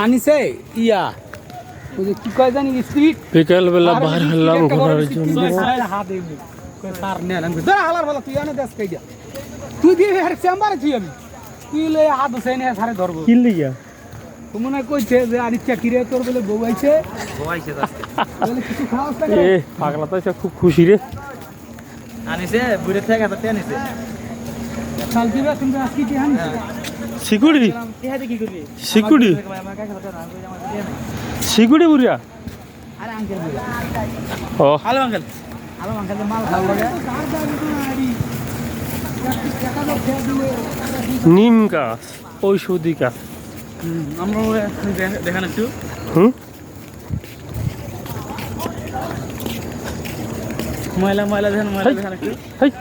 আনিছে ইয়া ওই যে কি কয় জানি স্পিড বিকেল বেলা বাইর হলাম ঘোরার জন্য। হাত এমনি কই তার নে লাঙ্গ ধর হালার বলা তুই আনে দেশ কইয়া তুই দিয়ে আর চেম্বারে তুই আমি তুই লই হাত উসাই নে সারে ধরবো কি লিগা তুমি না কইছে যে আনি চাকিরে তোর বলে বউ আইছে বলে কিছু খাওয়াস না এ পাগলা তো খুব খুশি রে। আনিছে বুড়ে থেকে তো আনিছে চাল দিবা কিন্তু আজকে কি আনিছে সিকুড়ি কি হাতে কি করবি সিকুড়ি আমার কাছে তো না আমার দিয়ে নাই সিকুড়ি বুড়িয়া আরে আঙ্কেল ও হ্যালো আঙ্কেল মাল ভালো লাগে নিম গাছ ঔষধি গাছ। আমরা দেখান একটু হুম ময়লা দেখান একটু হেই।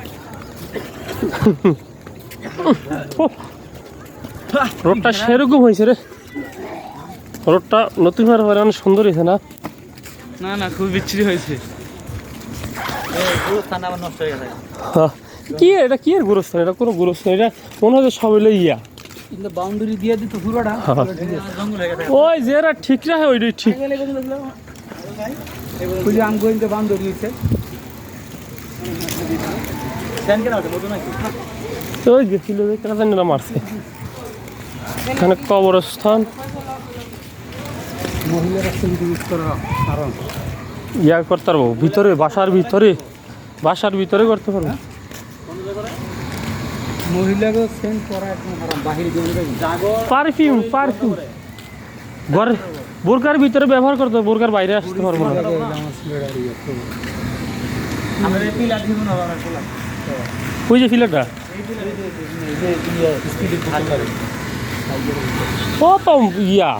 রোডটা সেরকম হয়েছে রে, রোডটা নতুন হওয়ার পরে অনেক সুন্দর হয়েছে না? না খুব বিচ্ছিরি হয়েছে আবার নষ্ট হয়ে গেছে কি এটা কি এর গোরস্থান? এটা কোনো গোরস্থান, এটা মনে হয় সব হইলে ইয়া কিন্তু বাউন্ডারি দিয়ে দিত পুরোটা জঙ্গল হয়ে গেছে ওই যে এরা ঠিক রাখে ওইটাই ঠিক। ওই যে আম গোয়েন্দা বাউন্ডারি হইছে ওই গেছিল যে কাজানিরা মারছে। এখানে কবরস্থান মহিলারা সেগুলো ইউজ করার কারণ ইয়া করতে পারবো ভিতরে, বাসার ভিতরে করতে পারবো। মহিলাকে সেন্ড করা একদম হারাম বাহিরে পারফিউম ঘরে বোরকার ভিতরে ব্যবহার করতে হবে, বোরকার বাইরে আসতে পারবো না। ওই যে ফিলারটা ও তো ইয়া